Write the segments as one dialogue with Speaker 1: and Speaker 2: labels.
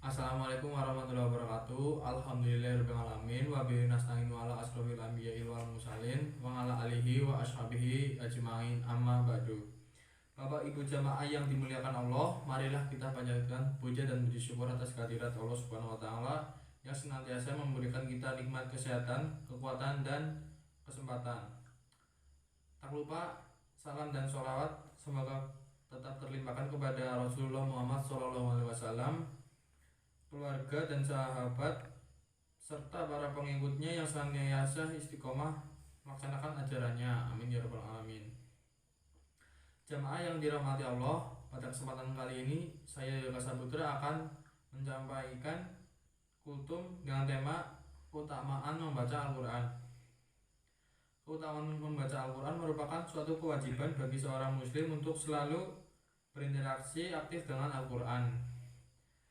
Speaker 1: Assalamualaikum warahmatullahi wabarakatuh. Alhamdulillahirabbil alamin wa bihi nasta'inu ala asrofil anbiya'i wal mursalin wa ala alihi wa ashabihi ajmain amma ba'du. Bapak Ibu jamaah yang dimuliakan Allah, marilah kita panjatkan puja dan puji syukur atas kehadirat Allah Subhanahu wa taala yang senantiasa memberikan kita nikmat kesehatan, kekuatan dan kesempatan. Tak lupa salam dan sholawat semoga tetap terlimpahkan kepada Rasulullah Muhammad SAW, keluarga dan sahabat serta para pengikutnya yang senantiasa istiqomah melaksanakan ajarannya. Amin ya rabbal alamin. Jamaah yang dirahmati Allah, pada kesempatan kali ini saya Yoga Saputra akan menyampaikan kultum dengan tema keutamaan membaca Al-Quran. Keutamaan membaca Al-Quran merupakan suatu kewajiban bagi seorang muslim untuk selalu berinteraksi aktif dengan Al-Quran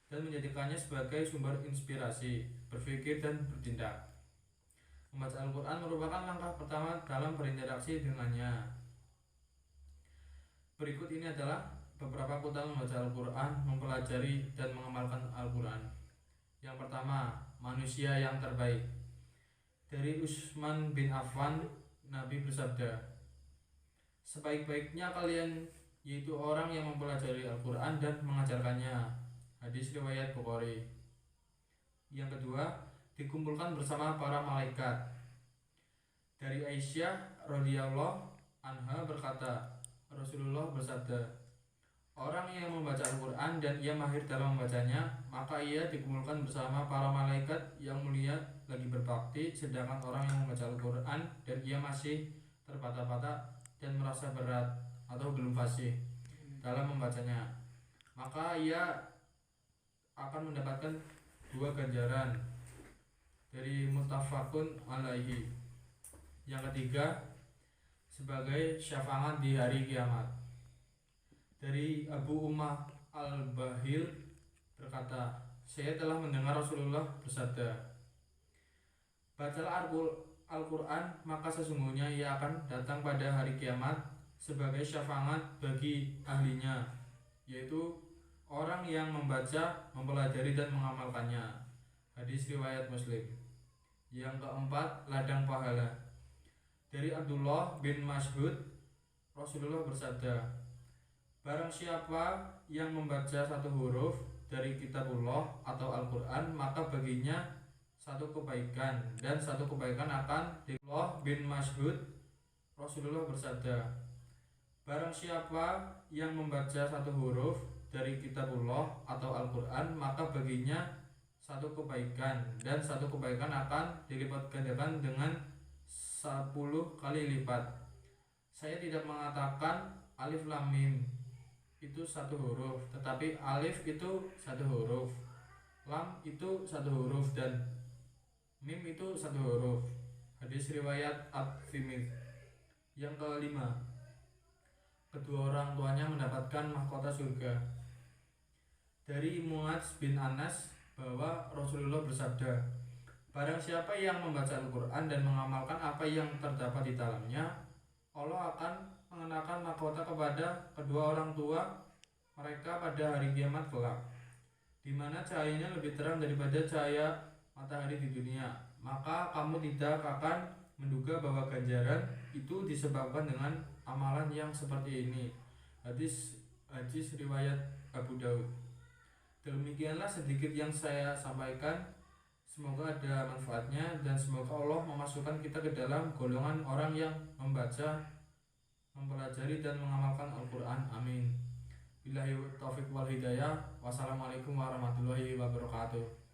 Speaker 1: dan menjadikannya sebagai sumber inspirasi, berpikir dan bertindak. Membaca Al-Quran merupakan langkah pertama dalam berinteraksi dengannya. Berikut ini adalah beberapa keutamaan membaca Al-Quran, mempelajari dan mengamalkan Al-Quran. Yang pertama, manusia yang terbaik. Dari Utsman bin Affan, Nabi bersabda, sebaik-baiknya kalian yaitu orang yang mempelajari Al-Quran dan mengajarkannya. Hadis riwayat Bukhari. Yang kedua, dikumpulkan bersama para malaikat. Dari Aisyah radhiyallahu anha berkata, Rasulullah bersabda, orang yang membaca Al-Quran dan ia mahir dalam membacanya, maka ia dikumpulkan bersama para malaikat yang mulia lagi berbakti. Sedangkan orang yang membaca Al-Quran dan ia masih terbata-bata dan merasa berat atau belum fasih dalam membacanya, maka ia akan mendapatkan dua ganjaran. Dari muttafaqun alaihi. Yang ketiga, sebagai syafaat di hari kiamat. Dari Abu Umah Al-Bahil berkata, saya telah mendengar Rasulullah bersabda, bacalah Al-Quran, maka sesungguhnya ia akan datang pada hari kiamat sebagai syafaat bagi ahlinya, yaitu orang yang membaca, mempelajari dan mengamalkannya. Hadis riwayat Muslim. Yang keempat, ladang pahala. Dari Abdullah bin Mas'ud, Rasulullah bersabda, barang siapa yang membaca satu huruf dari kitabullah atau Al-Quran, maka baginya satu kebaikan dan satu kebaikan akan Abdullah bin Mas'ud, Rasulullah bersabda, barang siapa yang membaca satu huruf dari kitabullah atau Al-Quran, maka baginya satu kebaikan dan satu kebaikan akan dilipat gandakan dengan 10 kali lipat. Saya tidak mengatakan alif lam mim itu satu huruf, tetapi alif itu satu huruf, lam itu satu huruf, dan mim itu satu huruf. Hadis riwayat At-Tirmidzi. Yang kelima, kedua orang tuanya mendapatkan mahkota surga. Dari Muadz bin Anas bahwa Rasulullah bersabda, barang siapa yang membaca Al-Quran dan mengamalkan apa yang terdapat di dalamnya, Allah akan mengenakan mahkota kepada kedua orang tua mereka pada hari kiamat kelak, di mana cahayanya lebih terang daripada cahaya matahari di dunia. Maka kamu tidak akan menduga bahwa ganjaran itu disebabkan dengan amalan yang seperti ini. Hadis riwayat Abu Daud. Demikianlah sedikit yang saya sampaikan. Semoga ada manfaatnya dan semoga Allah memasukkan kita ke dalam golongan orang yang membaca, mempelajari dan mengamalkan Al-Quran. Amin. Billahi taufiq wal hidayah. Wassalamualaikum warahmatullahi wabarakatuh.